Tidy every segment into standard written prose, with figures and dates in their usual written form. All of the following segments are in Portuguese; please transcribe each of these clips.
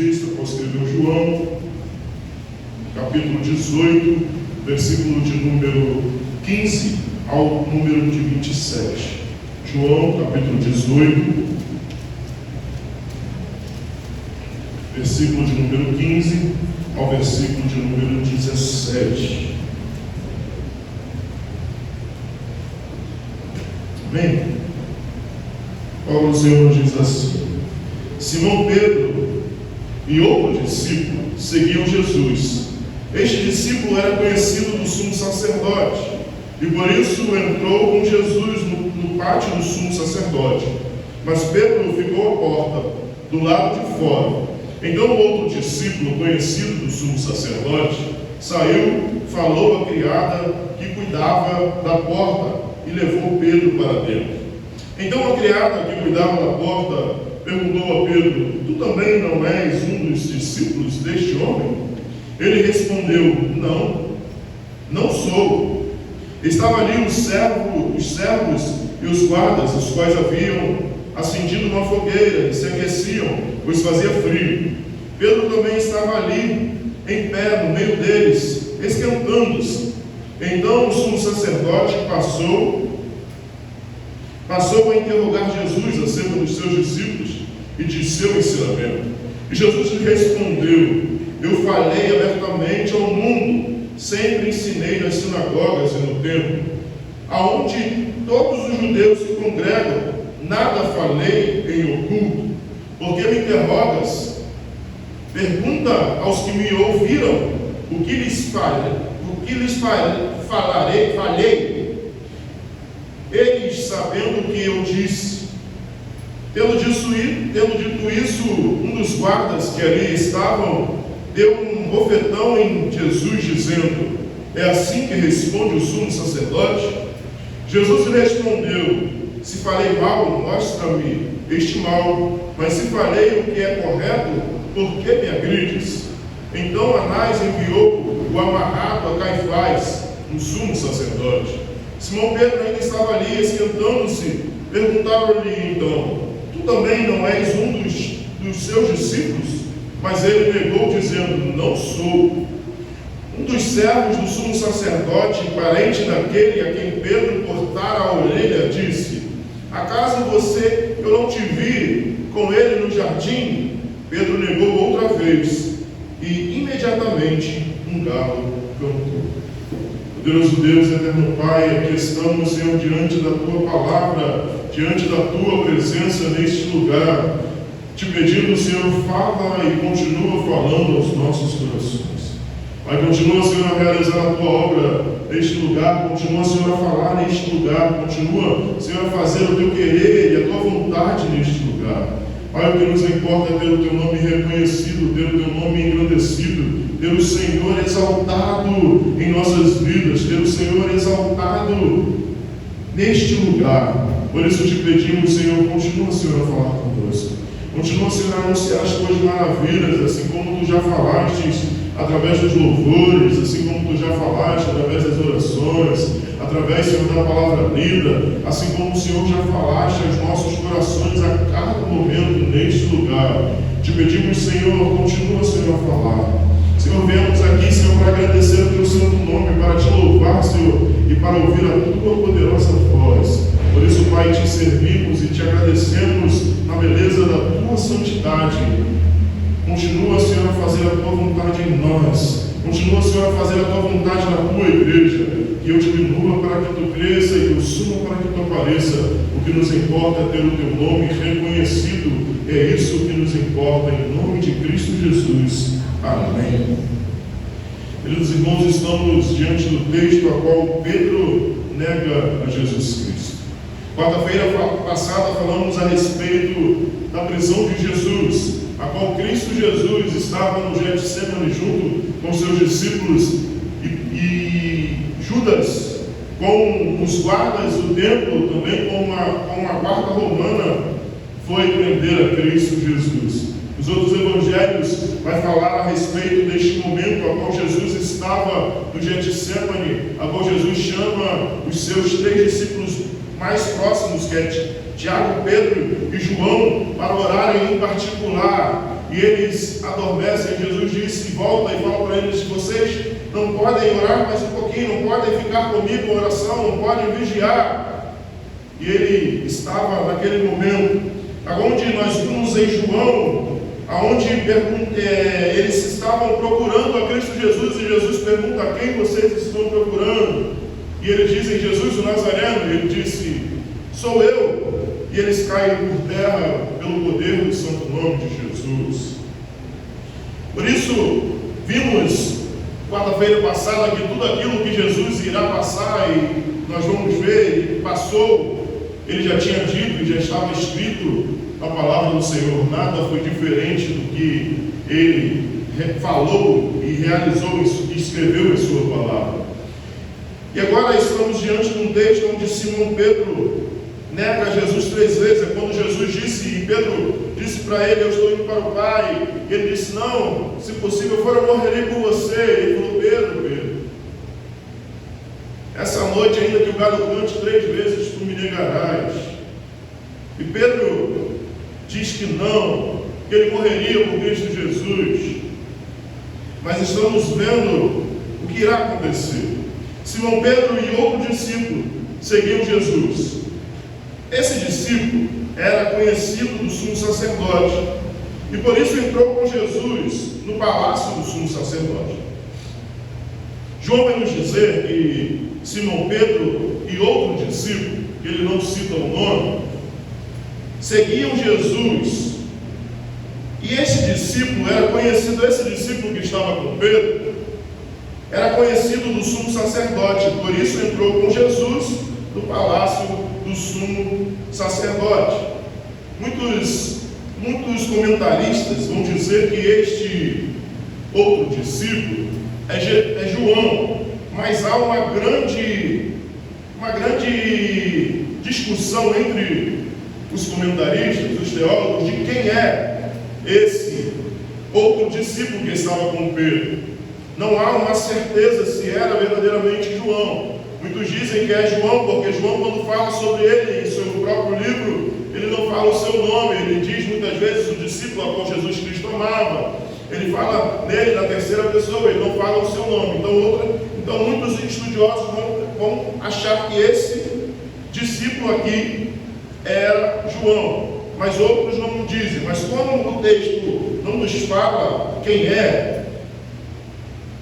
Evangelista, qual escreveu João, capítulo 18, versículo de número 15 ao número de 27. João, capítulo 18, versículo de número 15 ao versículo de número 17. Amém? A palavra do Senhor diz assim: Simão Pedro e outro discípulo seguiam Jesus. Este discípulo era conhecido do sumo sacerdote e por isso entrou com Jesus no pátio do sumo sacerdote. Mas Pedro ficou à porta, do lado de fora. Então o outro discípulo, conhecido do sumo sacerdote, saiu, falou à criada que cuidava da porta e levou Pedro para dentro. Então a criada que cuidava da porta perguntou a Pedro: Tu também não és um dos discípulos deste homem? Ele respondeu: Não sou. Estavam ali os servos e os guardas, os quais haviam acendido uma fogueira e se aqueciam, pois fazia frio. Pedro também estava ali, em pé, no meio deles, esquentando-se. Então o sumo sacerdote passou a interrogar Jesus acerca dos seus discípulos e de seu ensinamento. E Jesus lhe respondeu: Eu falei abertamente ao mundo, sempre ensinei nas sinagogas e no templo, aonde todos os judeus se congregam, nada falei em oculto. Porque me interrogas? Pergunta aos que me ouviram o que lhes falei. Eles, sabendo o que eu disse. Tendo dito isso, um dos guardas que ali estavam deu um bofetão em Jesus, dizendo: É assim que responde o sumo sacerdote? Jesus lhe respondeu: Se falei mal, mostra-me este mal, mas se falei o que é correto, por que me agrides? Então Anás enviou o amarrado a Caifás, o sumo sacerdote. Simão Pedro ainda estava ali, esquentando-se. Perguntaram-lhe então: Tu também não és um dos seus discípulos? Mas ele negou, dizendo: Não sou. Um dos servos do sumo sacerdote, parente daquele a quem Pedro cortara a orelha, disse: Acaso eu não te vi com ele no jardim? Pedro negou outra vez, e imediatamente um galo cantou. Poderoso Deus, eterno Pai, aqui estamos, Senhor, diante da Tua palavra, diante da Tua presença neste lugar, te pedindo, Senhor, fala e continua falando aos nossos corações. Pai, continua, Senhor, a realizar a Tua obra neste lugar, continua, Senhor, a falar neste lugar, continua, Senhor, a fazer o Teu querer e a Tua vontade neste lugar. Pai, o que nos importa é ter o Teu nome reconhecido, ter o Teu nome engrandecido, ter o Senhor exaltado em nossas vidas, ter o Senhor exaltado neste lugar. Por isso te pedimos, Senhor, continua, Senhor, a falar conosco. Continua, Senhor, a anunciar as Tuas maravilhas, assim como Tu já falaste através dos louvores, assim como Tu já falaste através das orações, através, Senhor, da palavra lida, assim como o Senhor já falaste aos nossos corações a cada momento neste lugar. Te pedimos, Senhor, continua, Senhor, a falar. Senhor, viemos aqui, Senhor, para agradecer o Teu santo nome, para Te louvar, Senhor, e para ouvir a Tua poderosa voz. Por isso, Pai, Te servimos e Te agradecemos na beleza da Tua santidade. Continua, Senhor, a fazer a Tua vontade em nós. Continua, Senhor, a fazer a Tua vontade na Tua igreja. Que eu diminua para que Tu cresça e eu suba para que Tu apareça. O que nos importa é ter o Teu nome reconhecido. É isso que nos importa, em nome de Cristo Jesus. Amém. Queridos irmãos, estamos diante do texto a qual Pedro nega a Jesus Cristo. Quarta-feira passada falamos a respeito da prisão de Jesus, a qual Cristo Jesus estava no Getsemane junto com seus discípulos e Judas, com os guardas do templo, também com uma guarda romana, foi prender a Cristo Jesus. Os outros evangelhos vai falar a respeito deste momento a qual Jesus estava no Getsemane, a qual Jesus chama os seus 3 discípulos mais próximos, que é Tiago, Pedro e João, para orarem em particular e eles adormecem. Jesus disse, volta e fala para eles: vocês não podem orar mais um pouquinho, não podem ficar comigo em oração, não podem vigiar. E ele estava naquele momento, aonde nós vimos em João, aonde eles estavam procurando a Cristo Jesus, e Jesus pergunta: a quem vocês estão procurando? E eles dizem: Jesus o Nazareno. E ele disse: sou eu. E eles caem por terra pelo poder do santo nome de Jesus. Por isso, vimos quarta-feira passada que tudo aquilo que Jesus irá passar, e nós vamos ver, e passou, ele já tinha dito e já estava escrito na palavra do Senhor. Nada foi diferente do que ele falou e realizou e escreveu em sua palavra. E agora estamos diante de um texto onde Simão Pedro nega Jesus 3 vezes. É quando Jesus disse, e Pedro disse para ele: eu estou indo para o Pai. E ele disse: não, se possível for, eu morrerei por você. E ele falou: Pedro, essa noite, ainda que o galo cante 3 vezes, tu me negarás. E Pedro diz que não, que ele morreria por Cristo Jesus. Mas estamos vendo o que irá acontecer. Simão Pedro e outro discípulo seguiam Jesus. Esse discípulo era conhecido do sumo sacerdote, e por isso entrou com Jesus no palácio do sumo sacerdote. João vai nos dizer que Simão Pedro e outro discípulo, que ele não cita o nome, seguiam Jesus. E esse discípulo era conhecido, esse discípulo que estava com Pedro, era conhecido do sumo sacerdote, por isso entrou com Jesus no palácio do sumo sacerdote. Muitos comentaristas vão dizer que este outro discípulo é João, mas há uma grande discussão entre os comentaristas, os teólogos, de quem é esse outro discípulo que estava com Pedro. Não há uma certeza se era verdadeiramente João. Muitos dizem que é João, porque João, quando fala sobre ele em seu próprio livro, ele não fala o seu nome. Ele diz muitas vezes o discípulo a qual Jesus Cristo amava. Ele fala nele na terceira pessoa, ele não fala o seu nome. Então muitos estudiosos vão achar que esse discípulo aqui era João, mas outros não dizem. Mas como o texto não nos fala quem é,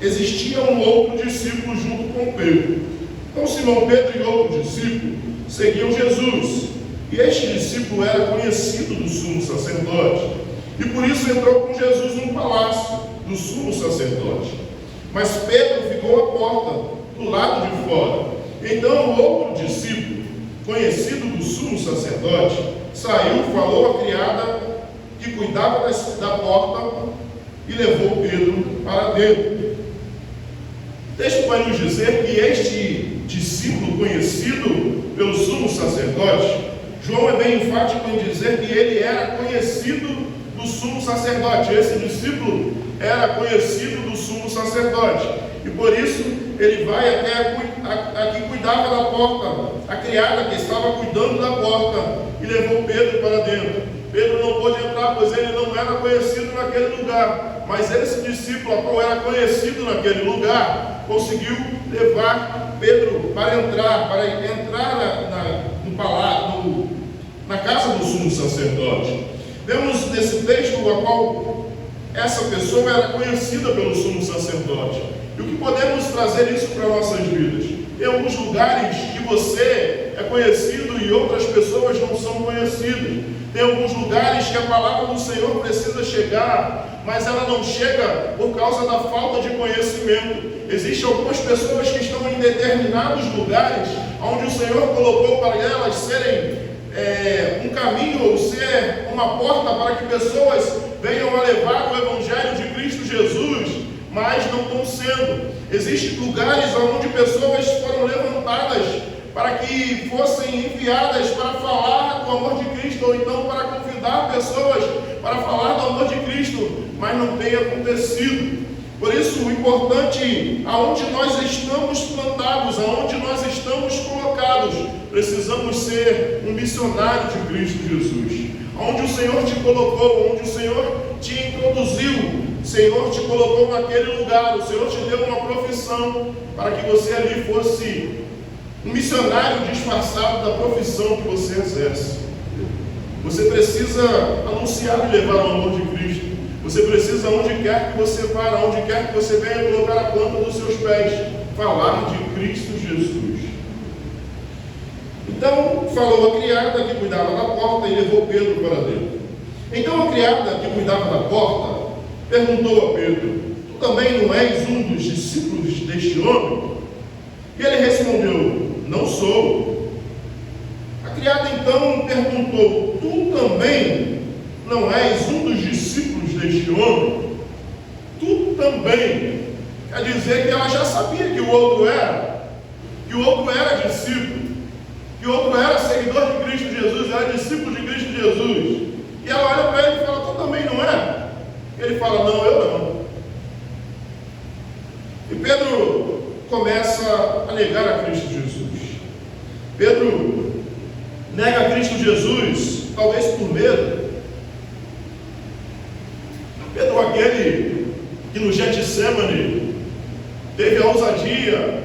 existia um outro discípulo junto com Pedro. Então Simão Pedro e outro discípulo seguiam Jesus, e este discípulo era conhecido do sumo sacerdote, e por isso entrou com Jesus no palácio do sumo sacerdote. Mas Pedro ficou à porta, do lado de fora. Então o outro discípulo, conhecido do sumo sacerdote, saiu, falou à criada que cuidava da porta e levou Pedro para dentro. O texto vai nos dizer que este discípulo conhecido pelo sumo sacerdote, João é bem enfático em dizer que ele era conhecido do sumo sacerdote. Esse discípulo era conhecido do sumo sacerdote, e por isso ele vai até a que cuidava da porta, a criada que estava cuidando da porta, e levou Pedro para dentro. Pedro não pôde entrar, pois ele não era conhecido naquele lugar, mas esse discípulo, a qual era conhecido naquele lugar, conseguiu levar Pedro para entrar no palácio, na casa do sumo sacerdote. Vemos nesse texto a qual essa pessoa era conhecida pelo sumo sacerdote. E o que podemos trazer isso para nossas vidas? Em alguns lugares que você é conhecido e outras pessoas não são conhecidas. Tem alguns lugares que a palavra do Senhor precisa chegar, mas ela não chega por causa da falta de conhecimento. Existem algumas pessoas que estão em determinados lugares onde o Senhor colocou para elas serem um caminho ou ser uma porta para que pessoas venham a levar o Evangelho de Cristo Jesus, mas não estão sendo. Existem lugares onde pessoas foram levantadas para que fossem enviadas para falar do amor de Cristo, ou então para convidar pessoas para falar do amor de Cristo, mas não tem acontecido. Por isso, o importante, aonde nós estamos plantados, aonde nós estamos colocados, precisamos ser um missionário de Cristo Jesus. onde o Senhor te colocou, onde o Senhor te introduziu. O Senhor te colocou naquele lugar, o Senhor te deu uma profissão para que você ali fosse um missionário disfarçado da profissão que você exerce. Você precisa anunciar e levar o amor de Cristo. Você precisa, onde quer que você vá, onde quer que você venha colocar a planta dos seus pés, falar de Cristo Jesus. Então, falou a criada que cuidava da porta e levou Pedro para dentro. Então a criada que cuidava da porta perguntou a Pedro: tu também não és um dos discípulos deste homem? E ele respondeu: não sou. A criada então perguntou: tu também não és um dos discípulos deste homem? Tu também. Quer dizer que ela já sabia que o outro era discípulo, que o outro era seguidor de Cristo Jesus, era discípulo de Cristo Jesus. E ela olha para ele e fala: tu também não é? Ele fala: não, eu não. E Pedro começa a negar a Cristo Jesus. Pedro nega a Cristo Jesus, talvez por medo. Pedro, aquele que no Getsemane teve a ousadia,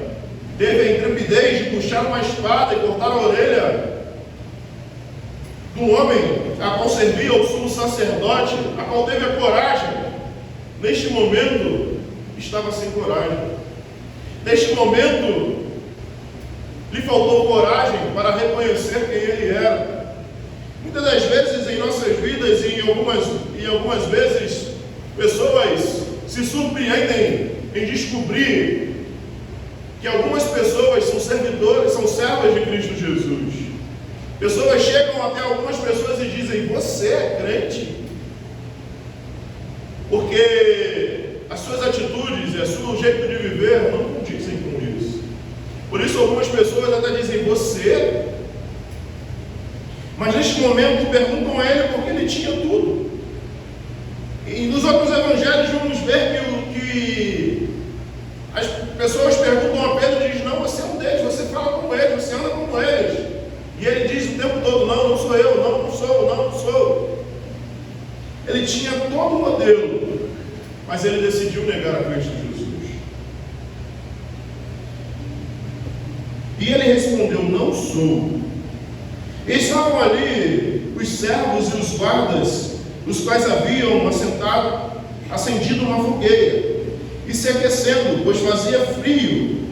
teve a intrepidez de puxar uma espada e cortar a orelha do homem a qual servia o sumo sacerdote, a qual teve a coragem, neste momento estava sem coragem. Neste momento lhe faltou coragem para reconhecer quem ele era. Muitas das vezes em nossas vidas e em algumas vezes pessoas se surpreendem em descobrir que algumas pessoas são servas de Cristo Jesus. Pessoas chegam até algumas pessoas e dizem: você é crente? Porque as suas atitudes e o seu jeito de viver não condizem com isso. Por isso algumas pessoas até dizem: você? Mas neste momento perguntam a ele porque ele tinha tudo. E nos outros evangelhos vamos ver que as pessoas perguntam a Pedro e dizem: não, você é um deles, você fala como eles, você anda como eles. E ele diz o tempo todo: não, não sou eu, não sou, não sou. Ele tinha todo o modelo, mas ele decidiu negar a Cristo Jesus. E ele respondeu: não sou. E estavam ali os servos e os guardas, os quais haviam acendido uma fogueira e se aquecendo, pois fazia frio.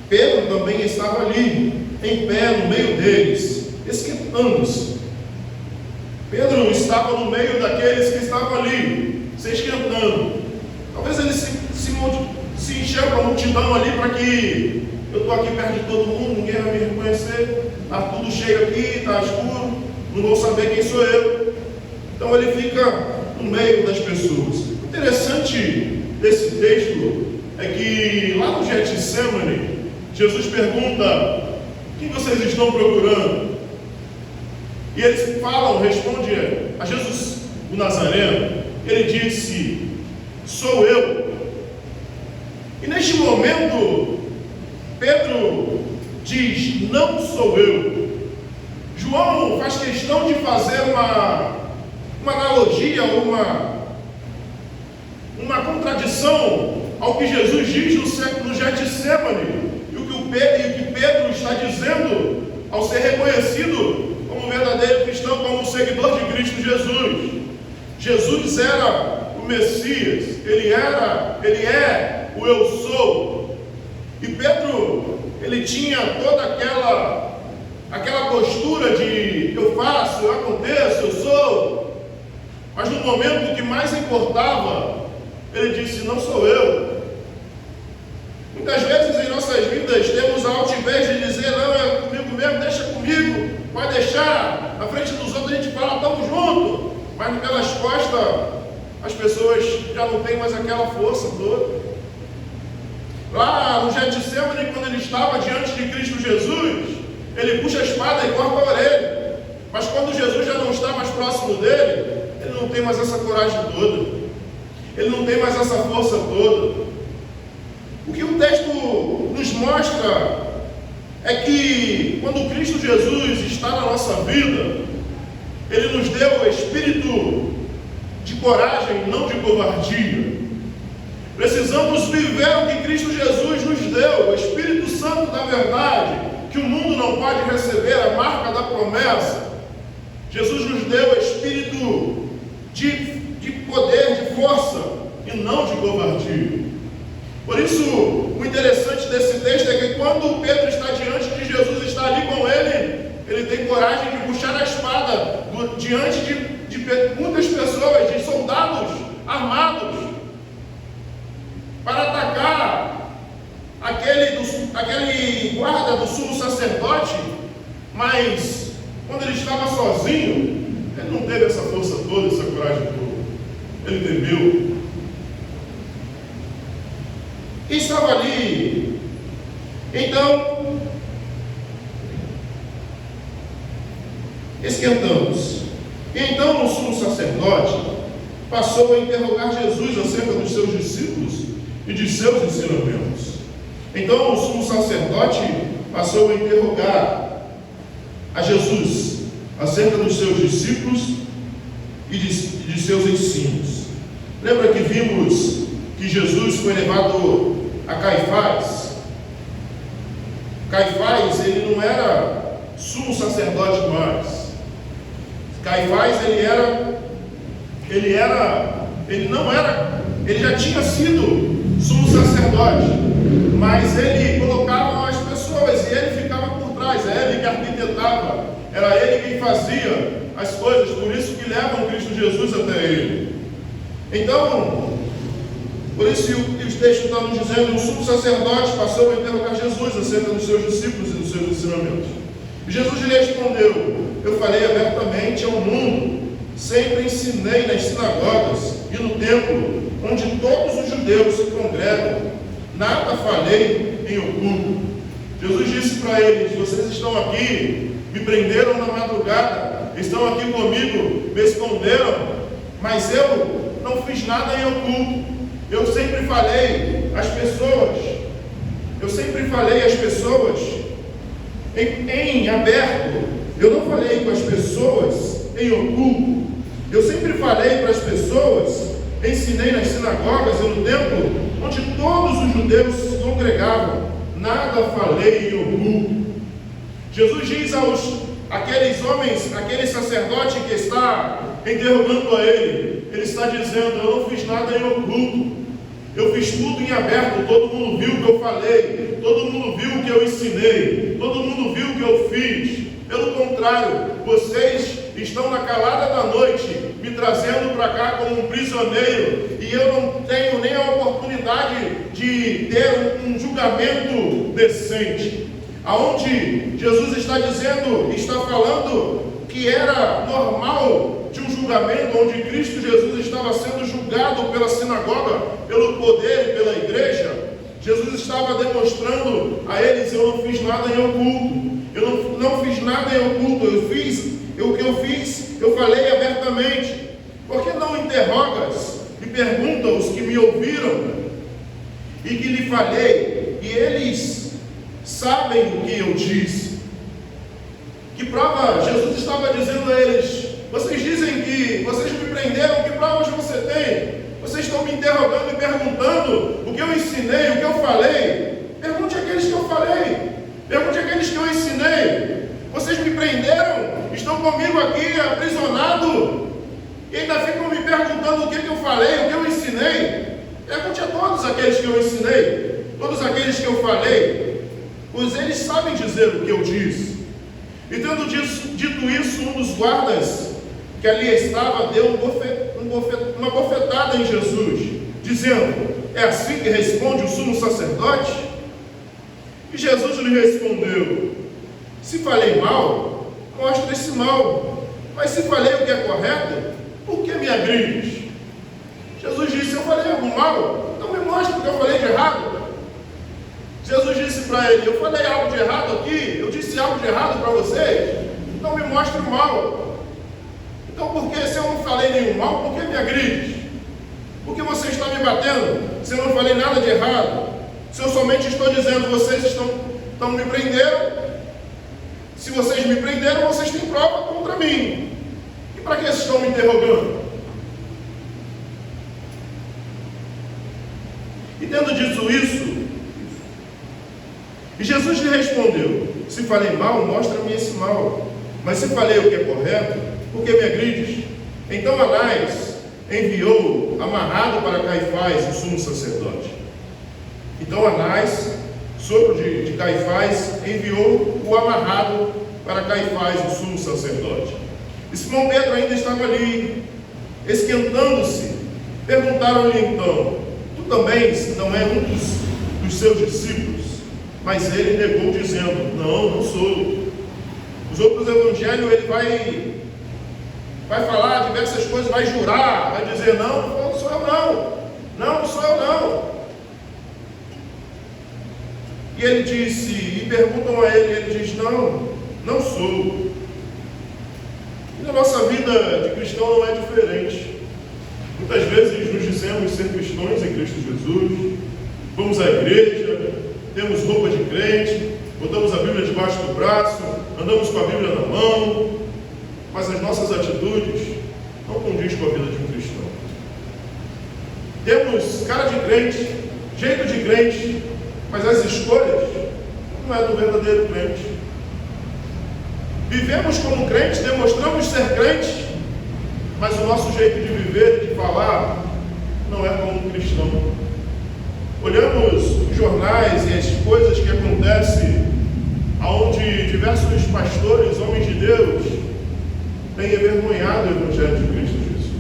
Pedro também estava ali, em pé no meio deles, esquentando-se. Pedro estava no meio daqueles que estavam ali, se esquentando. Talvez ele se encheu com a multidão ali para que eu estou aqui perto de todo mundo, ninguém vai me reconhecer, está tudo cheio aqui, está escuro, não vou saber quem sou eu. Então ele fica no meio das pessoas. O interessante desse texto é que lá no Getsemane, Jesus pergunta: quem vocês estão procurando? E eles respondem a Jesus o Nazareno. Ele disse: sou eu. E neste momento, Pedro diz: não sou eu. João faz questão de fazer uma analogia, uma contradição ao que Jesus diz no Getsemane. E o que Pedro está dizendo ao ser reconhecido como verdadeiro cristão, como seguidor de Cristo Jesus. Jesus era o Messias, ele é o eu sou. E Pedro, ele tinha toda aquela postura de eu faço, eu aconteço, eu sou. Mas no momento que mais importava, ele disse: não sou eu. Muitas vezes em nossas vidas temos a altivez de dizer: não, é comigo mesmo, deixa comigo, pode deixar. Na frente dos outros a gente fala: estamos juntos. Mas pelas costas as pessoas já não têm mais aquela força toda. Lá no Getsemane, quando ele estava diante de Cristo Jesus, ele puxa a espada e corta a orelha. Mas quando Jesus já não está mais próximo dele, ele não tem mais essa coragem toda. Ele não tem mais essa força toda. O que o texto nos mostra é que quando Cristo Jesus está na nossa vida, Ele nos deu o espírito de coragem, não de covardia. Precisamos viver o que Cristo Jesus nos deu, o Espírito Santo da verdade, que o mundo não pode receber, a marca da promessa. Jesus nos deu o espírito de poder, de força, e não de covardia. Por isso, o interessante desse texto é que quando Pedro está diante de Jesus, está ali com ele tem coragem de puxar a espada diante de muitas pessoas, de soldados armados, para atacar aquele guarda do sumo sacerdote. Mas quando ele estava sozinho, ele não teve essa força toda, essa coragem toda. Ele temeu. E estava ali. Então, esquentamos. E então o sumo sacerdote passou a interrogar Jesus acerca dos seus discípulos e de seus ensinamentos. Então o sumo sacerdote passou a interrogar a Jesus acerca dos seus discípulos e de seus ensinos. Lembra que vimos que Jesus foi levado a Caifás? Caifás, ele não era sumo sacerdote mais. Caifás, ele já tinha sido sumo sacerdote, mas ele colocava as pessoas e ele ficava por trás, é ele que arquitetava, era ele quem fazia as coisas, por isso que levam Cristo Jesus até ele. Então, por isso que os textos estão nos dizendo, o sumo sacerdote passou a interrogar Jesus acerca dos seus discípulos e dos seus ensinamentos. E Jesus lhe respondeu: eu falei abertamente ao mundo, sempre ensinei nas sinagogas e no templo, onde todos os judeus se congregam, nada falei em oculto. Jesus disse para eles: vocês estão aqui, me prenderam na madrugada, estão aqui comigo, me esconderam, mas eu não fiz nada em oculto. Eu sempre falei às pessoas, em aberto. Eu não falei com as pessoas em oculto. Eu sempre falei para as pessoas, ensinei nas sinagogas e no templo, onde todos os judeus se congregavam, nada falei em oculto. Jesus diz àqueles homens, aquele sacerdote que está interrogando a ele está dizendo: eu não fiz nada em oculto, eu fiz tudo em aberto, todo mundo viu o que eu falei, todo mundo viu o que eu ensinei, todo mundo viu o que eu fiz. Pelo contrário, vocês estão na calada da noite, me trazendo para cá como um prisioneiro, e eu não tenho nem a oportunidade de ter um julgamento decente. Aonde Jesus está dizendo, está falando que era normal de um julgamento, onde Cristo Jesus estava sendo julgado pela sinagoga, pelo poder e pela igreja. Jesus estava demonstrando a eles: eu não fiz nada em oculto, eu não fiz nada em oculto, o que eu fiz, eu falei abertamente. Por que não interrogas e pergunta os que me ouviram e que lhe falei, e eles sabem o que eu disse? Que prova Jesus estava dizendo a eles? Vocês dizem que vocês me prenderam, que provas você tem? Vocês estão me interrogando e perguntando o que eu ensinei, o que eu falei. Pergunte àqueles que eu falei, pergunte àqueles que eu ensinei. Vocês me prenderam, estão comigo aqui aprisionado, e ainda ficam me perguntando o que eu falei, o que eu ensinei. Pergunte a todos aqueles que eu ensinei, todos aqueles que eu falei, pois eles sabem dizer o que eu disse. E tendo dito isso, um dos guardas que ali estava deu uma bofetada em Jesus, dizendo: é assim que responde o sumo sacerdote? E Jesus lhe respondeu: se falei mal, mostre esse mal, mas se falei o que é correto, por que me agrides? Jesus disse: eu falei algo mal, então me mostre o que eu falei de errado. Jesus disse para ele: eu falei algo de errado aqui, eu disse algo de errado para vocês, então me mostre o mal. Então, porque se eu não falei nenhum mal, por que me agrides? Por que você está me batendo se eu não falei nada de errado? Se eu somente estou dizendo, vocês estão me prendendo. Se vocês me prenderam, vocês têm prova contra mim. Para que vocês estão me interrogando? E tendo dito isso, e Jesus lhe respondeu: se falei mal, mostra-me esse mal. Mas se falei o que é correto, por que me agrides? Então Anás enviou amarrado para Caifás, o sumo sacerdote. Então Anás, sogro de Caifás, enviou o amarrado para Caifás, o sumo sacerdote. E Simão Pedro ainda estava ali, esquentando-se. Perguntaram-lhe então: tu também não é um dos seus discípulos? Mas ele negou, dizendo: não sou. Os outros evangelhos ele vai falar diversas coisas, vai jurar, vai dizer: não sou eu não sou eu não. E ele disse, e perguntam a ele, ele diz: não sou. E na nossa vida de cristão não é diferente. Muitas vezes nos dizemos ser cristãos em Cristo Jesus, vamos à igreja, temos roupa de crente, botamos a Bíblia debaixo do braço, andamos com a Bíblia na mão, mas as nossas atitudes não condizem com a vida de um cristão. Temos cara de crente, jeito de crente, mas as escolhas não é do verdadeiro crente. Vivemos como crentes, demonstramos ser crentes, mas o nosso jeito de viver e de falar não é como um cristão. Olhamos os jornais e as coisas que acontecem, onde diversos pastores, homens de Deus, têm envergonhado o Evangelho de Cristo Jesus.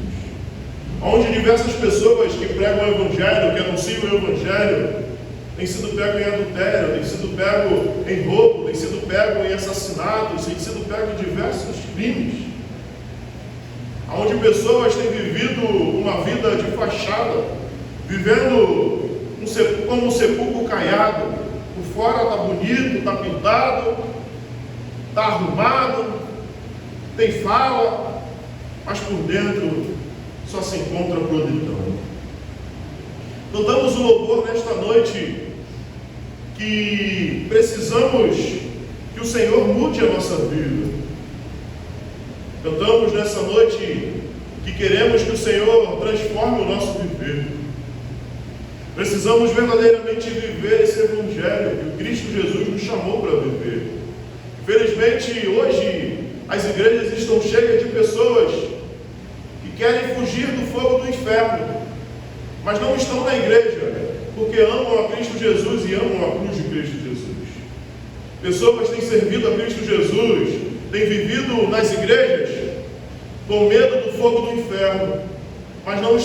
Onde diversas pessoas que pregam o Evangelho, que anunciam o Evangelho, têm sido pego em adultério, têm sido pego em roubo, têm sido pego em assassinatos, têm sido pego em diversos crimes. Onde pessoas têm vivido uma vida de fachada, vivendo como um sepulcro caiado. Por fora está bonito, está pintado, está arrumado, tem fala, mas por dentro só se encontra podridão. Então damos o louvor nesta noite que precisamos que o Senhor mude a nossa vida. Cantamos nessa noite que queremos que o Senhor transforme o nosso viver. Precisamos verdadeiramente viver esse Evangelho que o Cristo Jesus nos chamou para viver. Infelizmente, hoje, as igrejas estão cheias de pessoas que querem fugir do fogo do inferno, mas não estão na igreja, porque amam a Cristo Jesus e amam a cruz de Cristo Jesus. Pessoas têm servido a Cristo Jesus, têm vivido nas igrejas com medo do fogo do inferno, mas não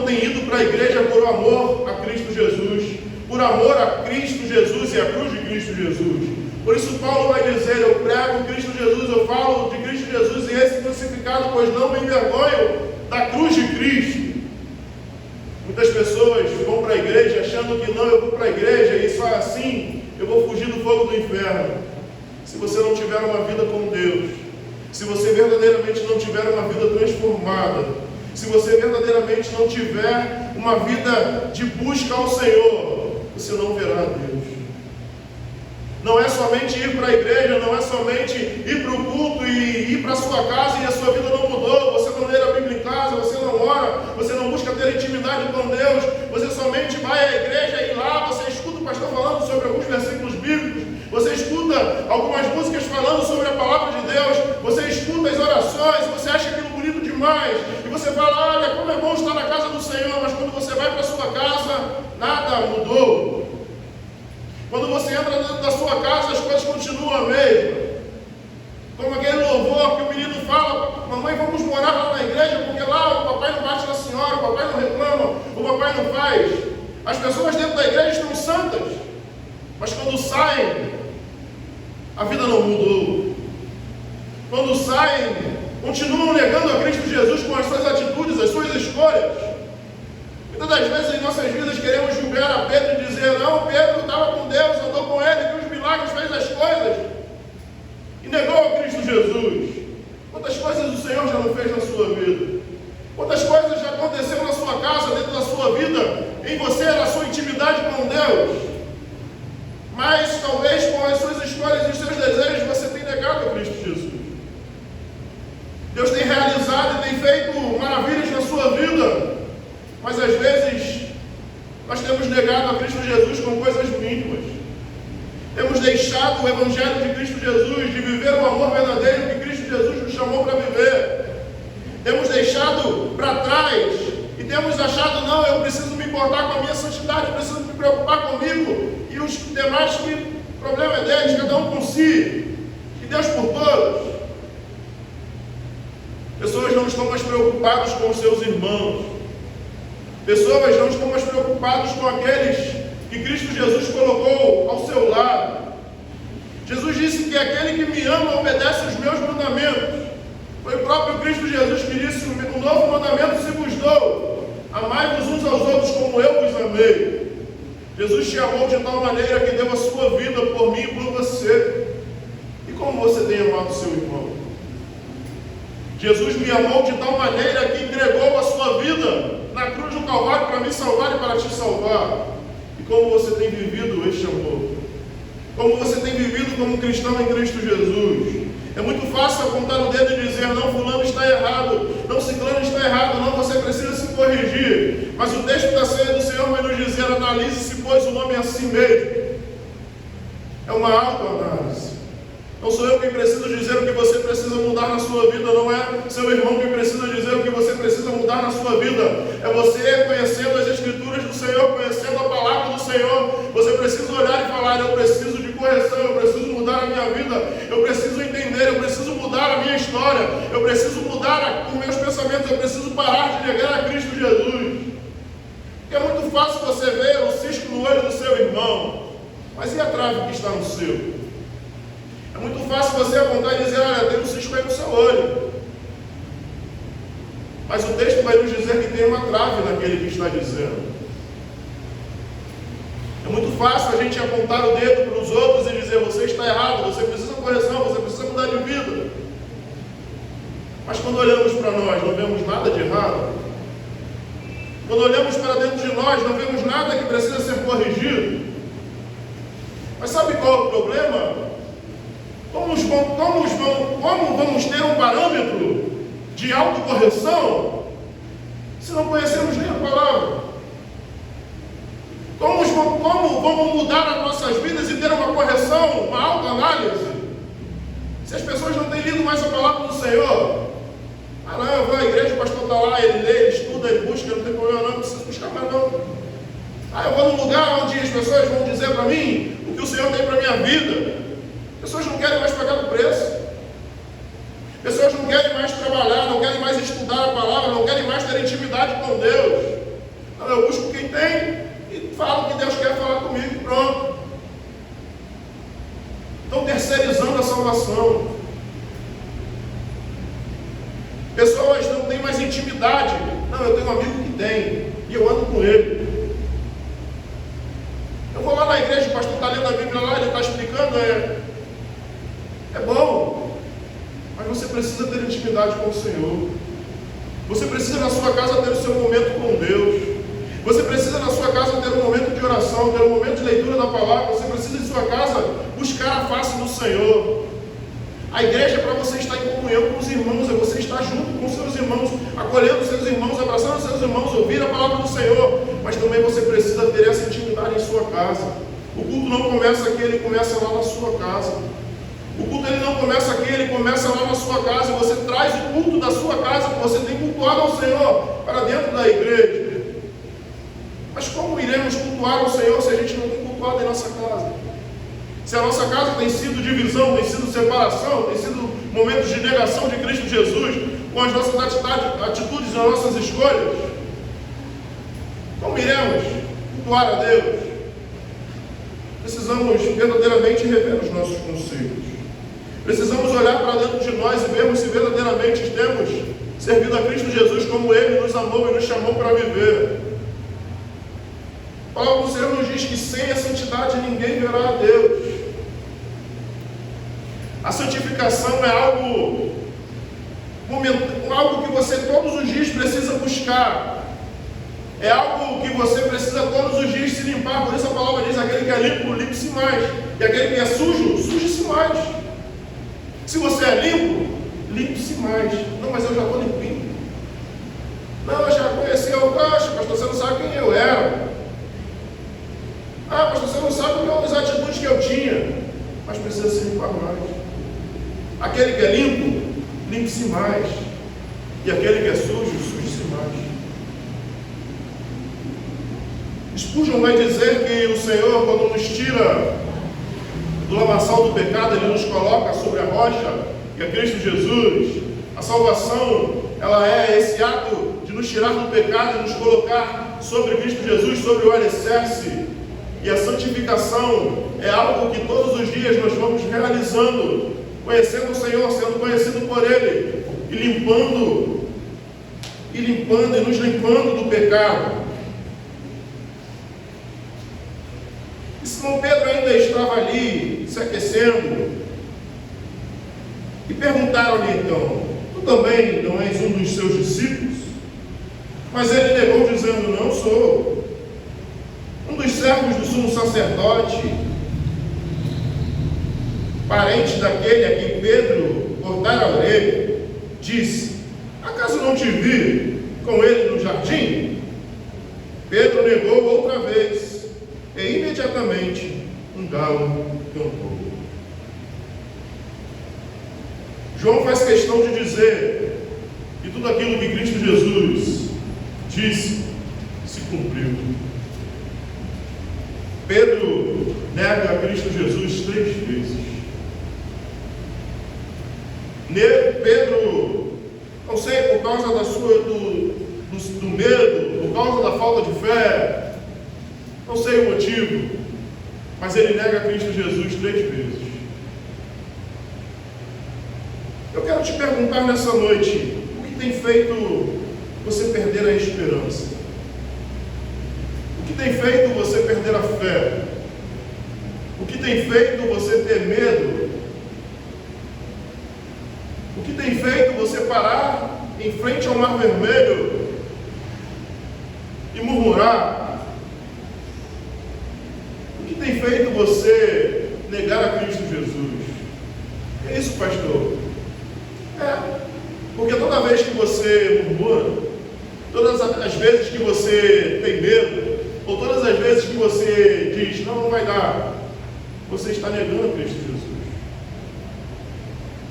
têm ido para a igreja por amor a Cristo Jesus, por amor a Cristo Jesus e a cruz de Cristo Jesus. Por isso Paulo vai dizer: eu prego Cristo Jesus, eu falo de Cristo Jesus e esse crucificado, pois não me envergonho da cruz de Cristo. Muitas pessoas vão para a igreja achando que não, eu vou para a igreja e só assim eu vou fugir do fogo do inferno. Se você não tiver uma vida com Deus, se você verdadeiramente não tiver uma vida transformada, se você verdadeiramente não tiver uma vida de busca ao Senhor, você não verá Deus. Não é somente ir para a igreja, não é somente ir para o culto e ir para a sua casa e a sua vida não mudou. Você não lê a Bíblia em casa, você não ora, você não busca ter intimidade com Deus, você somente vai à igreja e lá você escuta o pastor falando sobre alguns versículos bíblicos, você escuta algumas músicas falando sobre a palavra de Deus, você escuta as orações, você acha aquilo bonito demais, e você fala: olha, como é bom estar na casa do Senhor, mas quando você vai para a sua casa, nada mudou. Quando você entra dentro da sua casa, as coisas continuam a mesma. Como aquele louvor que o menino fala: mamãe, vamos morar lá na igreja, porque lá o papai não bate na senhora, o papai não reclama, o papai não faz. As pessoas dentro da igreja estão santas, mas quando saem, a vida não mudou. Quando saem, continuam negando a Cristo Jesus com as suas atitudes, as suas escolhas. Muitas das vezes em nossas vidas queremos julgar a Pedro e dizer: não, Pedro estava com Deus, andou com Ele, viu os milagres, fez as coisas, e negou a Cristo Jesus. Quantas coisas o Senhor já não fez na sua vida? Quantas coisas já aconteceram na sua casa, dentro da sua vida, em você, na sua intimidade com Deus? Mas talvez com as suas escolhas e os seus desejos você tenha negado a Cristo Jesus. Deus tem realizado Nós temos negado a Cristo Jesus com coisas mínimas. Temos deixado o Evangelho de Cristo Jesus, de viver o amor verdadeiro que Cristo Jesus nos chamou para viver. Temos deixado para trás e temos achado, não, eu preciso me importar com a minha santidade, eu preciso me preocupar comigo e os demais, que o problema é deles, cada um com si, e Deus por todos. Pessoas não estão mais preocupadas com os seus irmãos. Pessoas não estão mais preocupadas com aqueles que Cristo Jesus colocou ao seu lado. Jesus disse que aquele que me ama obedece os meus mandamentos. Foi o próprio Cristo Jesus que disse: um novo mandamento se vos dou, amai-vos uns aos outros como eu vos amei. Jesus te amou de tal maneira que deu a sua vida por mim e por você. E como você tem amado o seu irmão? Jesus me amou de tal maneira que entregou a sua vida na cruz do Calvário para me salvar e para te salvar. E como você tem vivido este amor? Como você tem vivido como cristão em Cristo Jesus? É muito fácil apontar o dedo e dizer: não, fulano está errado, não, ciclano está errado, não, você precisa se corrigir. Mas o texto da ceia do Senhor vai nos dizer: analise-se, pois, o homem a si mesmo. É uma autoanálise. Não sou eu quem preciso dizer o que você precisa mudar na sua vida, não é seu irmão quem precisa dizer o que você precisa mudar na sua vida. É você conhecendo as Escrituras do Senhor, conhecendo a palavra do Senhor. Você precisa olhar e falar: eu preciso de correção, eu preciso mudar a minha vida, eu preciso entender, eu preciso mudar a minha história, eu preciso mudar os meus pensamentos, eu preciso parar de negar a Cristo Jesus. É muito fácil você ver o cisco no olho do seu irmão, mas e a trave que está no seu? É muito fácil você apontar e dizer: olha, tem um cisco aí no seu olho. Mas o texto vai nos dizer que tem uma trave naquele que está dizendo. É muito fácil a gente apontar o dedo para os outros e dizer: você está errado, você precisa de correção, você precisa mudar de vida. Mas quando olhamos para nós, não vemos nada de errado. Quando olhamos para dentro de nós, não vemos nada que precisa ser corrigido. Mas sabe qual é o problema? Como vamos ter um parâmetro de autocorreção se não conhecemos nem a palavra? Como vamos mudar as nossas vidas e ter uma correção, uma autoanálise, se as pessoas não têm lido mais a palavra do Senhor? Ah, não, eu vou à igreja, o pastor está lá, ele lê, ele estuda, ele busca, não tem problema não precisa buscar mais não. Ah, eu vou num lugar onde as pessoas vão dizer para mim o que o Senhor tem para a minha vida. Pessoas não querem mais pagar o preço. Pessoas não querem mais trabalhar, não querem mais estudar a palavra, não querem mais ter intimidade com Deus. Então, eu busco quem tem e falo o que Deus quer falar comigo e pronto. Estão terceirizando a salvação. Pessoas não têm mais intimidade. Não, eu tenho um amigo que tem e eu ando com ele. Eu vou lá na igreja, o pastor está lendo a Bíblia lá, ele está explicando, é bom, mas você precisa ter intimidade com o Senhor. Você precisa na sua casa ter o seu momento com Deus. Você precisa na sua casa ter um momento de oração, ter um momento de leitura da palavra. Você precisa em sua casa buscar a face do Senhor. A igreja é para você estar em comunhão com os irmãos, é você estar junto com os seus irmãos, acolhendo os seus irmãos, abraçando os seus irmãos, ouvir a palavra do Senhor. Mas também você precisa ter essa intimidade em sua casa. O culto não começa aqui, ele começa lá na sua casa. O culto ele não começa aqui, ele começa lá na sua casa. Você traz o culto da sua casa, que você tem cultuado ao Senhor, para dentro da igreja. Mas como iremos cultuar ao Senhor se a gente não tem cultuado em nossa casa? Se a nossa casa tem sido divisão, tem sido separação, tem sido momentos de negação de Cristo Jesus, com as nossas atitudes e as nossas escolhas, como iremos cultuar a Deus? Precisamos verdadeiramente rever os nossos conceitos. Precisamos olhar para dentro de nós e vermos se verdadeiramente temos servido a Cristo Jesus como Ele nos amou e nos chamou para viver. A palavra do Senhor nos diz que sem a santidade ninguém verá a Deus. A santificação é algo que você todos os dias precisa buscar. É algo que você precisa todos os dias se limpar. Por isso a palavra diz: aquele que é limpo, limpe-se mais. E aquele que é sujo, suje-se mais. Se você é limpo, limpe-se mais. Não, mas eu já estou limpinho. Não, eu já conheci o pastor, você não sabe quem eu era. Aquele que é limpo, limpe-se mais. E aquele que é sujo, suje-se mais. Spurgeon vai dizer que o Senhor, quando nos tira do lamaçal do pecado, Ele nos coloca sobre a rocha, que é Cristo Jesus. A salvação, ela é esse ato de nos tirar do pecado e nos colocar sobre Cristo Jesus, sobre o alicerce. E a santificação é algo que todos os dias nós vamos realizando, conhecendo o Senhor, sendo conhecido por Ele, e limpando e nos limpando do pecado. E Simão Pedro ainda estava ali, se aquecendo, e perguntaram-lhe então: tu também não és um dos seus discípulos? Mas ele negou, dizendo: não sou. Um dos servos do sumo sacerdote, parente daquele a quem Pedro cortara a orelha, disse: acaso não te vi com ele no jardim? Pedro negou outra vez, e imediatamente um galo cantou. João faz questão de dizer que tudo aquilo que Cristo Jesus disse se cumpriu. Pedro nega a Cristo Jesus 3 vezes. Pedro, não sei, por causa do medo, por causa da falta de fé, não sei o motivo, mas ele nega a Cristo Jesus 3 vezes. Eu quero te perguntar nessa noite: o que tem feito você perder a esperança? O que tem feito você perder a fé? O que tem feito você ter medo? O que tem feito você parar em frente ao Mar Vermelho e murmurar? O que tem feito você negar a Cristo Jesus? É isso, pastor? Porque toda vez que você murmura, todas as vezes que você tem medo, ou todas as vezes que você diz: não vai dar, você está negando a Cristo Jesus.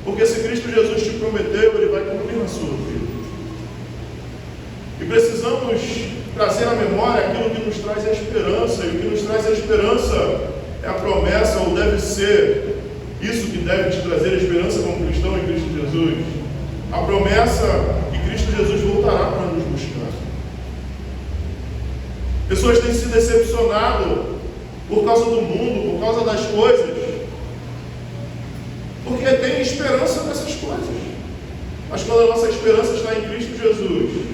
Porque se Cristo Jesus te prometeu, Ele vai cumprir na sua vida. E precisamos trazer à memória aquilo que nos traz a esperança. E o que nos traz a esperança é a promessa, ou deve ser isso que deve te trazer a esperança como cristão em Cristo Jesus. A promessa que Cristo Jesus voltará para nos buscar. Pessoas têm se decepcionado por causa do mundo, por causa das coisas, porque tem esperança nessas coisas. Mas quando a nossa esperança está em Cristo Jesus,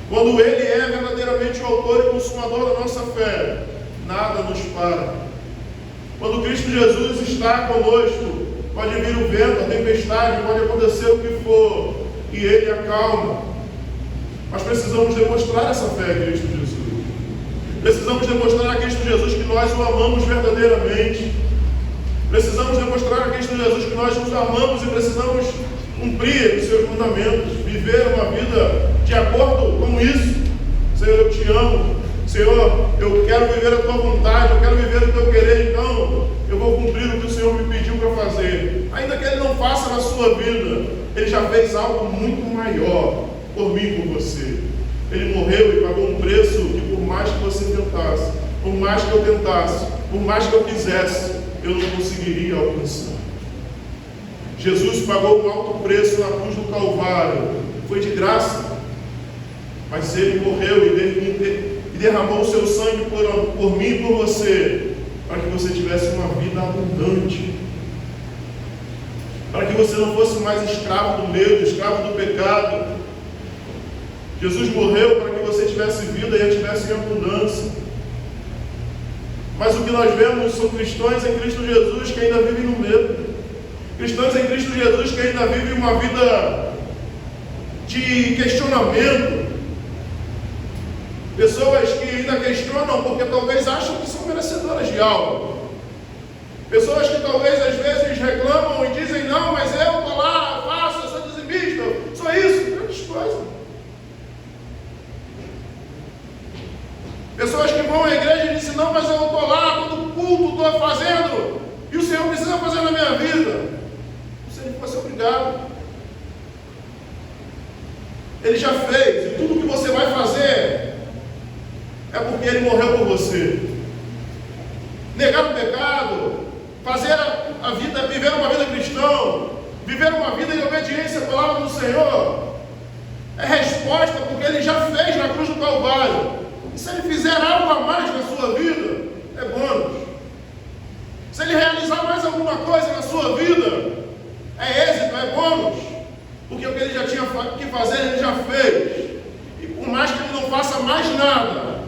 quando Ele é verdadeiramente o autor e consumador da nossa fé, nada nos para. Quando Cristo Jesus está conosco, pode vir o vento, a tempestade, pode acontecer o que for, e Ele acalma. Mas precisamos demonstrar essa fé a Cristo Jesus. Precisamos demonstrar a Cristo Jesus que nós o amamos verdadeiramente. Precisamos demonstrar a Cristo Jesus que nós os amamos e precisamos cumprir os seus mandamentos, viver uma vida de acordo com isso. Senhor, eu te amo. Senhor, eu quero viver a tua vontade, eu quero viver o teu querer, então eu vou cumprir o que o Senhor me pediu para fazer. Ainda que Ele não faça na sua vida, Ele já fez algo muito maior por mim e por você. Ele morreu e pagou um preço que por mais que você tentasse, por mais que eu tentasse, por mais que eu quisesse, eu não conseguiria alcançar. Jesus pagou um alto preço na cruz do Calvário, foi de graça, mas Ele morreu e derramou o seu sangue por mim e por você, para que você tivesse uma vida abundante, para que você não fosse mais escravo do medo, escravo do pecado. Jesus morreu para que você tivesse vida e a tivesse em abundância. Mas o que nós vemos são cristãos em Cristo Jesus que ainda vivem no medo, cristãos em Cristo Jesus que ainda vivem uma vida de questionamento, pessoas que ainda questionam porque talvez acham que são merecedoras de algo, pessoas que talvez às vezes reclamam e dizem: não, mas eu estou lá, faço, eu sou dizimista, sou isso, grandes coisas. Pessoas que vão à igreja e dizem: não, mas eu estou lá, todo culto estou fazendo, e o Senhor precisa fazer na minha vida. Você ele fosse obrigado. Ele já fez, e tudo que você vai fazer é porque ele morreu por você. Negar o pecado, fazer a vida, viver uma vida cristã, viver uma vida em obediência à palavra do Senhor, é resposta porque ele já fez na cruz do Calvário. E se ele fizer algo a mais na sua vida, é bônus. Se ele realizar mais alguma coisa na sua vida, é êxito, é bônus. Porque o que ele já tinha que fazer, ele já fez. E por mais que ele não faça mais nada,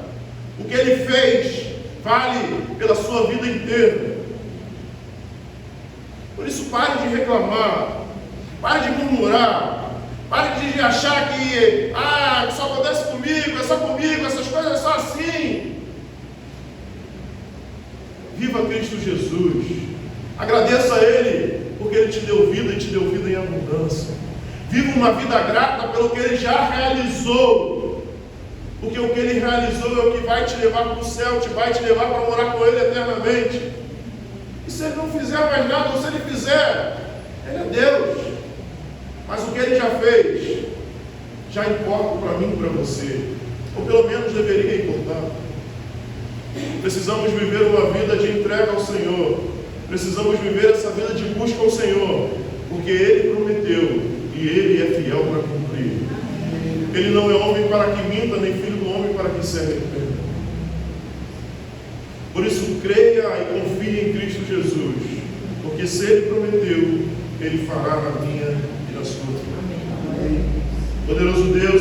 o que ele fez vale pela sua vida inteira. Por isso, pare de reclamar, pare de murmurar, pare de achar que só acontece comigo, é só comigo, essas coisas é só assim. Viva Cristo Jesus. Agradeça a Ele, porque Ele te deu vida e te deu vida em abundância. Viva uma vida grata pelo que Ele já realizou. Porque o que Ele realizou é o que vai te levar para o céu, vai te levar para morar com Ele eternamente. E se Ele não fizer mais nada, ou se Ele fizer, Ele é Deus. Mas o que Ele já fez, já importa para mim e para você. Ou pelo menos deveria importar. Precisamos viver uma vida de entrega ao Senhor. Precisamos viver essa vida de busca ao Senhor. Porque Ele prometeu e Ele é fiel para cumprir. Ele não é homem para que minta, nem filho do homem para que se arrependa. Por isso, creia e confie em Cristo Jesus. Porque se Ele prometeu, Ele fará na minha e na sua vida. Poderoso Deus,